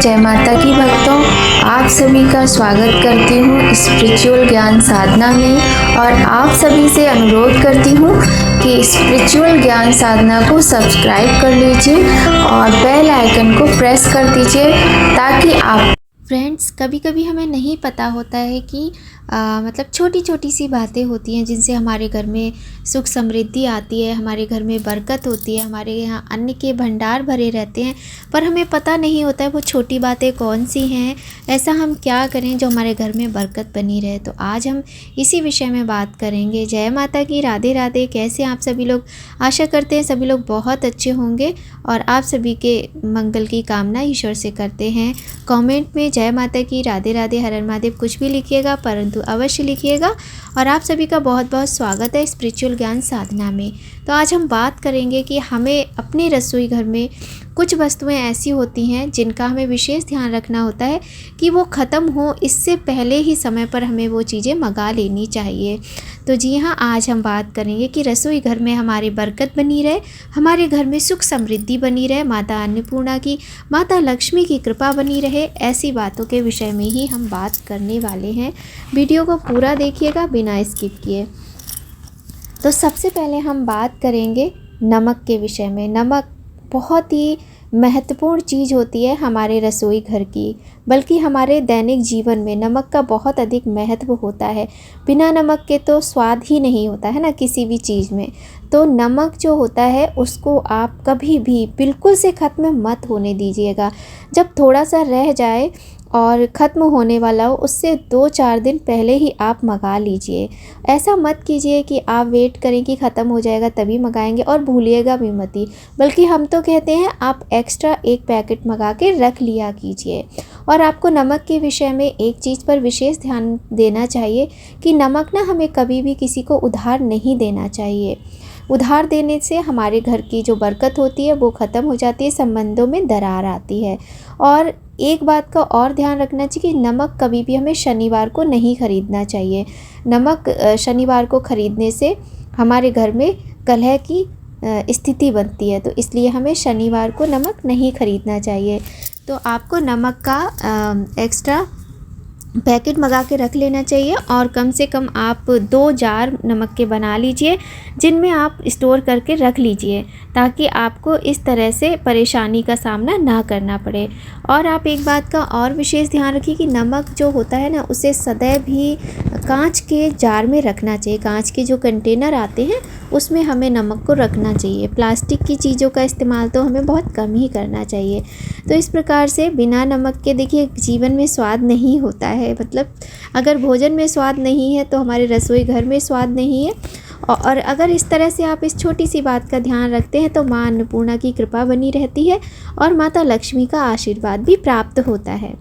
जय माता की भक्तों, आप सभी का स्वागत करती हूँ स्पिरिचुअल ज्ञान साधना में। और आप सभी से अनुरोध करती हूँ कि स्पिरिचुअल ज्ञान साधना को सब्सक्राइब कर लीजिए और बेल आइकन को प्रेस कर दीजिए ताकि आप फ्रेंड्स कभी कभी हमें नहीं पता होता है कि मतलब छोटी छोटी सी बातें होती हैं जिनसे हमारे घर में सुख समृद्धि आती है, हमारे घर में बरकत होती है, हमारे यहाँ अन्न के भंडार भरे रहते हैं, पर हमें पता नहीं होता है वो छोटी बातें कौन सी हैं, ऐसा हम क्या करें जो हमारे घर में बरकत बनी रहे। तो आज हम इसी विषय में बात करेंगे। जय माता की, राधे राधे। कैसे आप सभी लोग? आशा करते हैं सभी लोग बहुत अच्छे होंगे और आप सभी के मंगल की कामना ईश्वर से करते हैं। कमेंट में जय माता की, राधे राधे, हर हर महादेव कुछ भी लिखिएगा, परंतु अवश्य लिखिएगा। और आप सभी का बहुत बहुत स्वागत है स्पिरिचुअल ज्ञान साधना में। तो आज हम बात करेंगे कि हमें अपने रसोई घर में कुछ वस्तुएं ऐसी होती हैं जिनका हमें विशेष ध्यान रखना होता है कि वो ख़त्म हो, इससे पहले ही समय पर हमें वो चीज़ें मंगा लेनी चाहिए। तो जी हाँ, आज हम बात करेंगे कि रसोई घर में हमारी बरकत बनी रहे, हमारे घर में सुख समृद्धि बनी रहे, माता अन्नपूर्णा की, माता लक्ष्मी की कृपा बनी रहे, ऐसी बातों के विषय में ही हम बात करने वाले हैं। वीडियो को पूरा देखिएगा बिना स्किप किए। तो सबसे पहले हम बात करेंगे नमक के विषय में। नमक बहुत ही महत्वपूर्ण चीज़ होती है हमारे रसोई घर की, बल्कि हमारे दैनिक जीवन में नमक का बहुत अधिक महत्व होता है। बिना नमक के तो स्वाद ही नहीं होता है ना किसी भी चीज़ में। तो नमक जो होता है उसको आप कभी भी बिल्कुल से ख़त्म मत होने दीजिएगा। जब थोड़ा सा रह जाए और ख़त्म होने वाला हो, उससे 2-4 दिन पहले ही आप मंगा लीजिए। ऐसा मत कीजिए कि आप वेट करें कि ख़त्म हो जाएगा तभी मंगाएंगे और भूलिएगा भी मत ही, बल्कि हम तो कहते हैं आप एक्स्ट्रा एक पैकेट मंगा के रख लिया कीजिए। और आपको नमक के विषय में एक चीज़ पर विशेष ध्यान देना चाहिए कि नमक ना हमें कभी भी किसी को उधार नहीं देना चाहिए। उधार देने से हमारे घर की जो बरकत होती है वो ख़त्म हो जाती है, संबंधों में दरार आती है। और एक बात का और ध्यान रखना चाहिए कि नमक कभी भी हमें शनिवार को नहीं ख़रीदना चाहिए। नमक शनिवार को ख़रीदने से हमारे घर में कलह की स्थिति बनती है, तो इसलिए हमें शनिवार को नमक नहीं ख़रीदना चाहिए। तो आपको नमक का एक्स्ट्रा पैकेट मंगा के रख लेना चाहिए और कम से कम आप 2 जार नमक के बना लीजिए जिनमें आप स्टोर करके रख लीजिए, ताकि आपको इस तरह से परेशानी का सामना ना करना पड़े। और आप एक बात का और विशेष ध्यान रखिए कि नमक जो होता है ना उसे सदैव ही कांच के जार में रखना चाहिए। कांच के जो कंटेनर आते हैं उसमें हमें नमक को रखना चाहिए। प्लास्टिक की चीज़ों का इस्तेमाल तो हमें बहुत कम ही करना चाहिए। तो इस प्रकार से बिना नमक के देखिए जीवन में स्वाद नहीं होता है। मतलब अगर भोजन में स्वाद नहीं है तो हमारे रसोई घर में स्वाद नहीं है। और अगर इस तरह से आप इस छोटी सी बात का ध्यान रखते हैं तो माँ अन्नपूर्णा की कृपा बनी रहती है और माता लक्ष्मी का आशीर्वाद भी प्राप्त होता है।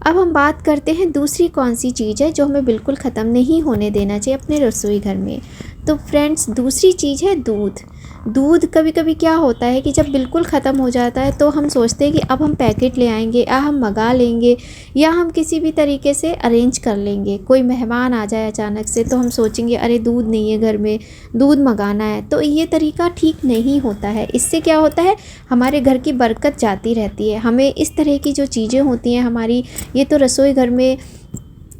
अब हम बात करते हैं दूसरी कौन सी चीज़ है जो हमें बिल्कुल ख़त्म नहीं होने देना चाहिए अपने रसोई घर में। तो फ्रेंड्स, दूसरी चीज़ है दूध। दूध कभी कभी क्या होता है कि जब बिल्कुल ख़त्म हो जाता है तो हम सोचते हैं कि अब हम पैकेट ले आएंगे या हम मंगा लेंगे या हम किसी भी तरीके से अरेंज कर लेंगे। कोई मेहमान आ जाए अचानक से तो हम सोचेंगे अरे दूध नहीं है घर में, दूध मंगाना है। तो ये तरीका ठीक नहीं होता है। इससे क्या होता है, हमारे घर की बरकत जाती रहती है। हमें इस तरह की जो चीज़ें होती हैं हमारी, ये तो रसोई घर में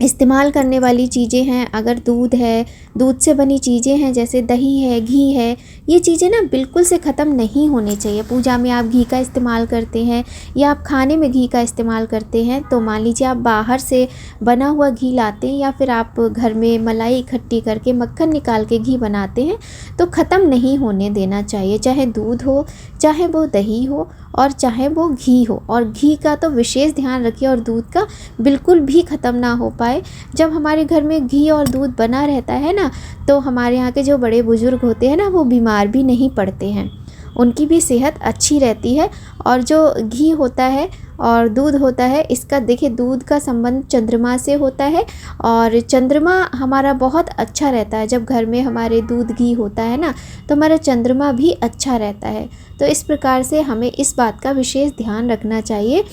इस्तेमाल करने वाली चीज़ें हैं। अगर दूध है, दूध से बनी चीज़ें हैं जैसे दही है, घी है, ये चीज़ें ना बिल्कुल से ख़त्म नहीं होनी चाहिए। पूजा में आप घी का इस्तेमाल करते हैं या आप खाने में घी का इस्तेमाल करते हैं, तो मान लीजिए आप बाहर से बना हुआ घी लाते हैं या फिर आप घर में मलाई इकट्ठी करके मक्खन निकाल के घी बनाते हैं, तो ख़त्म नहीं होने देना चाहिए। चाहे दूध हो, चाहे वो दही हो और चाहे वो घी हो। और घी का तो विशेष ध्यान रखिए और दूध का बिल्कुल भी ख़त्म ना हो पाए। जब हमारे घर में घी और दूध बना रहता है ना, तो हमारे यहाँ के जो बड़े बुजुर्ग होते हैं ना वो बीमार भी नहीं पड़ते हैं, उनकी भी सेहत अच्छी रहती है। और जो घी होता है और दूध होता है, इसका देखिए दूध का संबंध चंद्रमा से होता है और चंद्रमा हमारा बहुत अच्छा रहता है। जब घर में हमारे दूध घी होता है ना तो हमारा चंद्रमा भी अच्छा रहता है। तो इस प्रकार से हमें इस बात का विशेष ध्यान रखना चाहिए।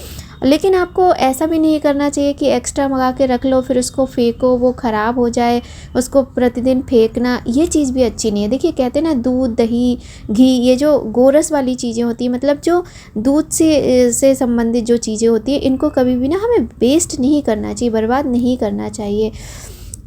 लेकिन आपको ऐसा भी नहीं करना चाहिए कि एक्स्ट्रा मंगा के रख लो फिर उसको फेंको, वो ख़राब हो जाए, उसको प्रतिदिन फेंकना, ये चीज़ भी अच्छी नहीं है। देखिए कहते हैं ना, दूध, दही, घी, ये जो गोरस वाली चीज़ें होती हैं, मतलब जो दूध से संबंधित जो चीज़ें होती हैं, इनको कभी भी ना हमें वेस्ट नहीं करना चाहिए, बर्बाद नहीं करना चाहिए।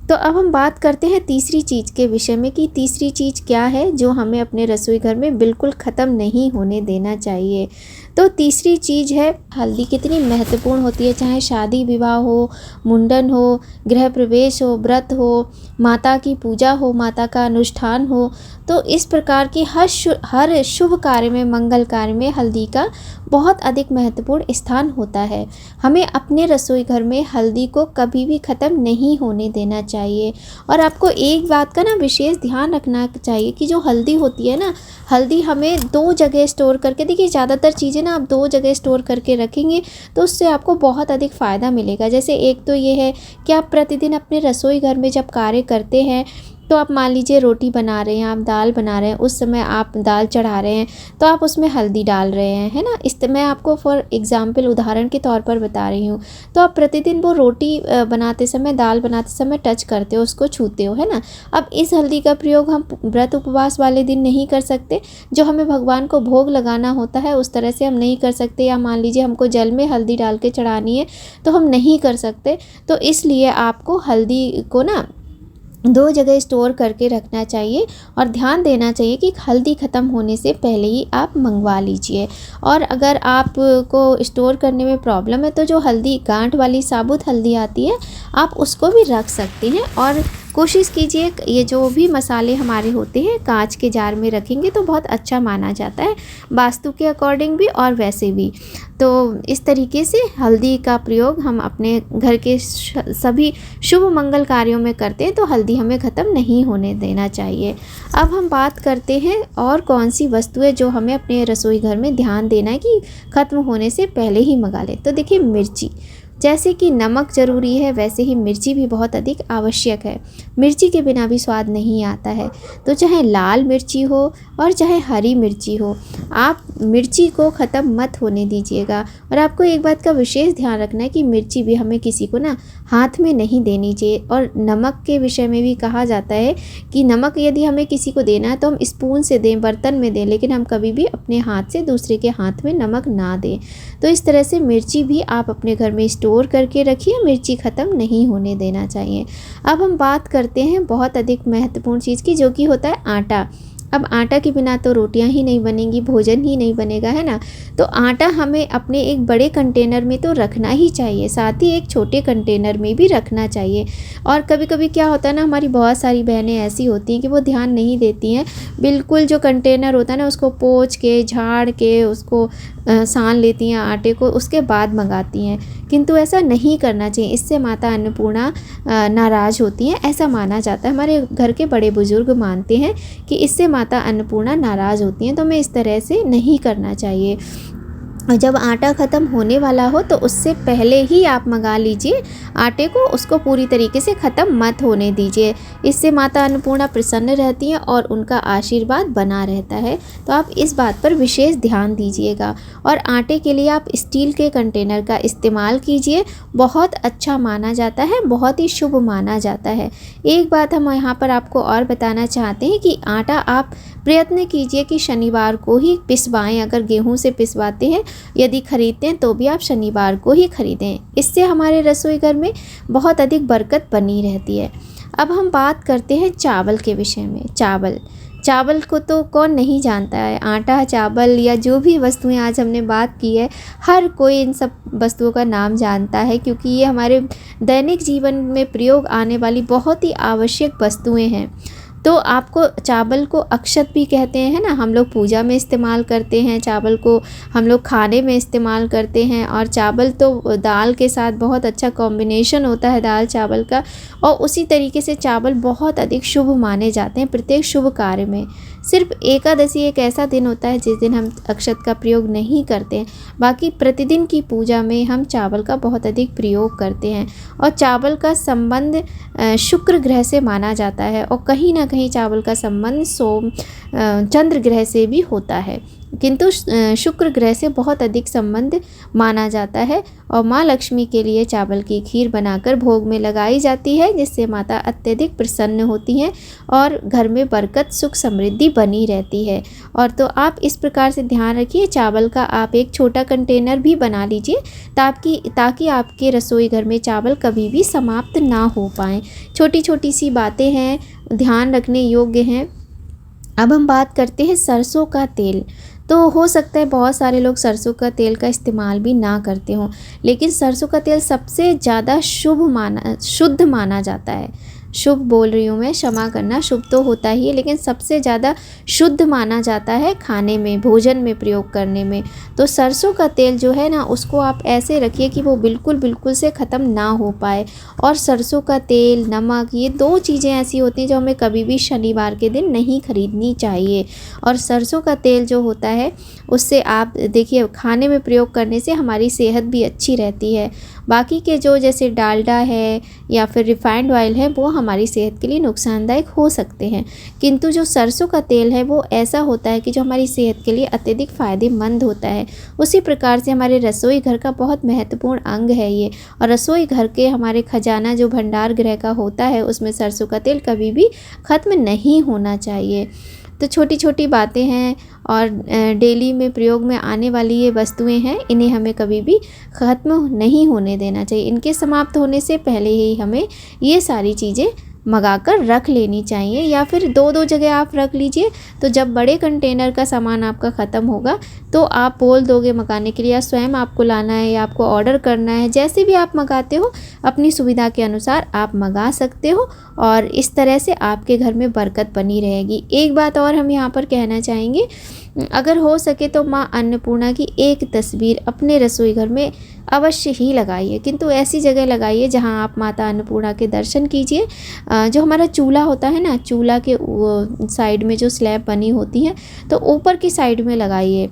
तो अब हम बात करते हैं तीसरी चीज़ के विषय में कि तीसरी चीज़ क्या है जो हमें अपने रसोई घर में बिल्कुल ख़त्म नहीं होने देना चाहिए। तो तीसरी चीज़ है हल्दी। कितनी महत्वपूर्ण होती है, चाहे शादी विवाह हो, मुंडन हो, गृह प्रवेश हो, व्रत हो, माता की पूजा हो, माता का अनुष्ठान हो, तो इस प्रकार की हर शुभ कार्य में, मंगल कार्य में हल्दी का बहुत अधिक महत्वपूर्ण स्थान होता है। हमें अपने रसोई घर में हल्दी को कभी भी ख़त्म नहीं होने देना चाहिए। और आपको एक बात का ना विशेष ध्यान रखना चाहिए कि जो हल्दी होती है ना, हल्दी हमें 2 जगह स्टोर करके, देखिए ज़्यादातर चीज़ें ना आप 2 जगह स्टोर करके रखेंगे तो उससे आपको बहुत अधिक फ़ायदा मिलेगा। जैसे एक तो ये है कि आप प्रतिदिन अपने रसोई घर में जब कार्य करते हैं, तो आप मान लीजिए रोटी बना रहे हैं, आप दाल बना रहे हैं, उस समय आप दाल चढ़ा रहे हैं तो आप उसमें हल्दी डाल रहे हैं, है ना। मैं आपको फॉर एग्ज़ाम्पल, उदाहरण के तौर पर बता रही हूँ। तो आप प्रतिदिन वो रोटी बनाते समय, दाल बनाते समय टच करते हो, उसको छूते हो, है ना। अब इस हल्दी का प्रयोग हम व्रत उपवास वाले दिन नहीं कर सकते, जो हमें भगवान को भोग लगाना होता है उस तरह से हम नहीं कर सकते, या मान लीजिए हमको जल में हल्दी डाल के चढ़ानी है तो हम नहीं कर सकते। तो इसलिए आपको हल्दी को ना 2 जगह स्टोर करके रखना चाहिए और ध्यान देना चाहिए कि हल्दी ख़त्म होने से पहले ही आप मंगवा लीजिए। और अगर आपको स्टोर करने में प्रॉब्लम है तो जो हल्दी, गांठ वाली साबुत हल्दी आती है, आप उसको भी रख सकते हैं। और कोशिश कीजिए ये जो भी मसाले हमारे होते हैं कांच के जार में रखेंगे तो बहुत अच्छा माना जाता है, वास्तु के अकॉर्डिंग भी और वैसे भी। तो इस तरीके से हल्दी का प्रयोग हम अपने घर के सभी शुभ मंगल कार्यों में करते हैं, तो हल्दी हमें ख़त्म नहीं होने देना चाहिए। अब हम बात करते हैं और कौन सी वस्तुएं जो हमें अपने रसोई घर में ध्यान देना है कि ख़त्म होने से पहले ही मंगा लें। तो देखिए, मिर्ची, जैसे कि नमक ज़रूरी है वैसे ही मिर्ची भी बहुत अधिक आवश्यक है। मिर्ची के बिना भी स्वाद नहीं आता है। तो चाहे लाल मिर्ची हो और चाहे हरी मिर्ची हो, आप मिर्ची को ख़त्म मत होने दीजिएगा। और आपको एक बात का विशेष ध्यान रखना है कि मिर्ची भी हमें किसी को ना हाथ में नहीं देनी चाहिए। और नमक के विषय में भी कहा जाता है कि नमक यदि हमें किसी को देना है तो हम स्पून से दें, बर्तन में दें, लेकिन हम कभी भी अपने हाथ से दूसरे के हाथ में नमक ना दें। तो इस तरह से मिर्ची भी आप अपने घर में स्टोर करके रखिए, मिर्ची ख़त्म नहीं होने देना चाहिए। अब हम बात करते हैं बहुत अधिक महत्वपूर्ण चीज़ की, जो कि होता है आटा। अब आटा के बिना तो रोटियां ही नहीं बनेंगी, भोजन ही नहीं बनेगा, है ना। तो आटा हमें अपने एक बड़े कंटेनर में तो रखना ही चाहिए, साथ ही एक छोटे कंटेनर में भी रखना चाहिए। और कभी कभी क्या होता है ना, हमारी बहुत सारी बहनें ऐसी होती हैं कि वो ध्यान नहीं देती हैं, बिल्कुल जो कंटेनर होता है ना उसको पोंछ के, झाड़ के, उसको सान लेती हैं आटे को, उसके बाद मंगाती हैं। किंतु ऐसा नहीं करना चाहिए, इससे माता अन्नपूर्णा नाराज़ होती हैं, ऐसा माना जाता है। हमारे घर के बड़े बुजुर्ग मानते हैं कि इससे माता अन्नपूर्णा नाराज़ होती हैं, तो हमें इस तरह से नहीं करना चाहिए। जब आटा ख़त्म होने वाला हो तो उससे पहले ही आप मंगा लीजिए आटे को, उसको पूरी तरीके से ख़त्म मत होने दीजिए। इससे माता अन्नपूर्णा प्रसन्न रहती हैं और उनका आशीर्वाद बना रहता है। तो आप इस बात पर विशेष ध्यान दीजिएगा। और आटे के लिए आप स्टील के कंटेनर का इस्तेमाल कीजिए, बहुत अच्छा माना जाता है, बहुत ही शुभ माना जाता है। एक बात हम यहाँ पर आपको और बताना चाहते हैं कि आटा आप प्रयत्न कीजिए कि शनिवार को ही पिसवाएं। अगर गेहूं से पिसवाते हैं, यदि खरीदते हैं तो भी आप शनिवार को ही खरीदें। इससे हमारे रसोई घर में बहुत अधिक बरकत बनी रहती है। अब हम बात करते हैं चावल के विषय में। चावल को तो कौन नहीं जानता है। आटा, चावल या जो भी वस्तुएं आज हमने बात की है, हर कोई इन सब वस्तुओं का नाम जानता है, क्योंकि ये हमारे दैनिक जीवन में प्रयोग आने वाली बहुत ही आवश्यक वस्तुएं हैं। तो आपको चावल को अक्षत भी कहते हैं, है ना। हम लोग पूजा में इस्तेमाल करते हैं, चावल को हम लोग खाने में इस्तेमाल करते हैं। और चावल तो दाल के साथ बहुत अच्छा कॉम्बिनेशन होता है दाल चावल का। और उसी तरीके से चावल बहुत अधिक शुभ माने जाते हैं प्रत्येक शुभ कार्य में। सिर्फ एकादशी एक ऐसा दिन होता है जिस दिन हम अक्षत का प्रयोग नहीं करते हैं, बाकी प्रतिदिन की पूजा में हम चावल का बहुत अधिक प्रयोग करते हैं। और चावल का संबंध शुक्र ग्रह से माना जाता है, और कहीं ना कहीं चावल का संबंध चंद्र ग्रह से भी होता है। किंतु शुक्र ग्रह से बहुत अधिक संबंध माना जाता है और माँ लक्ष्मी के लिए चावल की खीर बनाकर भोग में लगाई जाती है, जिससे माता अत्यधिक प्रसन्न होती हैं और घर में बरकत सुख समृद्धि बनी रहती है। और तो आप इस प्रकार से ध्यान रखिए, चावल का आप एक छोटा कंटेनर भी बना लीजिए ताकि आपके रसोई घर में चावल कभी भी समाप्त ना हो पाएँ। छोटी छोटी सी बातें हैं, ध्यान रखने योग्य हैं। अब हम बात करते हैं सरसों का तेल। तो हो सकता है बहुत सारे लोग सरसों का तेल का इस्तेमाल भी ना करते हों, लेकिन सरसों का तेल सबसे ज़्यादा शुद्ध माना जाता है। शुभ बोल रही हूँ मैं, क्षमा करना, शुभ तो होता ही है लेकिन सबसे ज़्यादा शुद्ध माना जाता है खाने में, भोजन में प्रयोग करने में। तो सरसों का तेल जो है ना, उसको आप ऐसे रखिए कि वो बिल्कुल से ख़त्म ना हो पाए। और सरसों का तेल, नमक, ये 2 चीज़ें ऐसी होती हैं जो हमें कभी भी शनिवार के दिन नहीं खरीदनी चाहिए। और सरसों का तेल जो होता है उससे आप देखिए, खाने में प्रयोग करने से हमारी सेहत भी अच्छी रहती है। बाकी के जो जैसे डालडा है या फिर रिफाइंड ऑयल है, वो हमारी सेहत के लिए नुकसानदायक हो सकते हैं, किंतु जो सरसों का तेल है वो ऐसा होता है कि जो हमारी सेहत के लिए अत्यधिक फ़ायदेमंद होता है। उसी प्रकार से हमारे रसोई घर का बहुत महत्वपूर्ण अंग है ये, और रसोई घर के हमारे खजाना जो भंडार गृह का होता है, उसमें सरसों का तेल कभी भी ख़त्म नहीं होना चाहिए। तो छोटी छोटी बातें हैं और डेली में प्रयोग में आने वाली ये वस्तुएं हैं, इन्हें हमें कभी भी ख़त्म नहीं होने देना चाहिए। इनके समाप्त होने से पहले ही हमें ये सारी चीज़ें मंगाकर रख लेनी चाहिए, या फिर 2-2 जगह आप रख लीजिए। तो जब बड़े कंटेनर का सामान आपका ख़त्म होगा तो आप बोल दोगे मंगाने के लिए, या स्वयं आपको लाना है या आपको ऑर्डर करना है, जैसे भी आप मंगाते हो अपनी सुविधा के अनुसार आप मंगा सकते हो, और इस तरह से आपके घर में बरकत बनी रहेगी। एक बात और हम यहाँ पर कहना चाहेंगे, अगर हो सके तो माँ अन्नपूर्णा की एक तस्वीर अपने रसोई घर में अवश्य ही लगाइए, किंतु ऐसी जगह लगाइए जहाँ आप माता अन्नपूर्णा के दर्शन कीजिए। जो हमारा चूल्हा होता है ना, चूल्हा के साइड में जो स्लैब बनी होती है, तो ऊपर की साइड में लगाइए,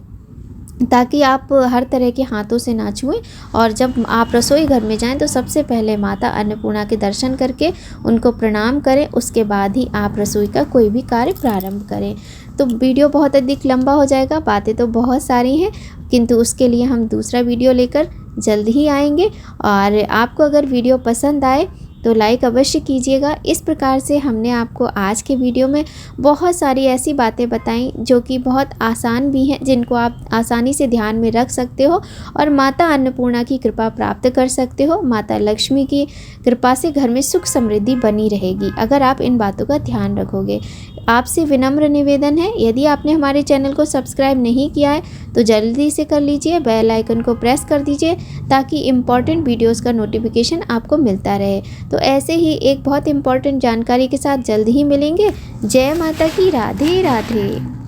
ताकि आप हर तरह के हाथों से ना छुएं। और जब आप रसोई घर में जाएं तो सबसे पहले माता अन्नपूर्णा के दर्शन करके उनको प्रणाम करें, उसके बाद ही आप रसोई का कोई भी कार्य प्रारंभ करें। तो वीडियो बहुत अधिक लंबा हो जाएगा, बातें तो बहुत सारी हैं, किंतु उसके लिए हम दूसरा वीडियो लेकर जल्द ही आएंगे। और आपको अगर वीडियो पसंद आए तो लाइक अवश्य कीजिएगा। इस प्रकार से हमने आपको आज के वीडियो में बहुत सारी ऐसी बातें बताई जो कि बहुत आसान भी हैं, जिनको आप आसानी से ध्यान में रख सकते हो और माता अन्नपूर्णा की कृपा प्राप्त कर सकते हो। माता लक्ष्मी की कृपा से घर में सुख समृद्धि बनी रहेगी अगर आप इन बातों का ध्यान रखोगे। आपसे विनम्र निवेदन है, यदि आपने हमारे चैनल को सब्सक्राइब नहीं किया है तो जल्दी से कर लीजिए, बेल आइकन को प्रेस कर दीजिए ताकि इम्पॉर्टेंट वीडियोस का नोटिफिकेशन आपको मिलता रहे। तो ऐसे ही एक बहुत इम्पॉर्टेंट जानकारी के साथ जल्द ही मिलेंगे। जय माता की, राधे राधे।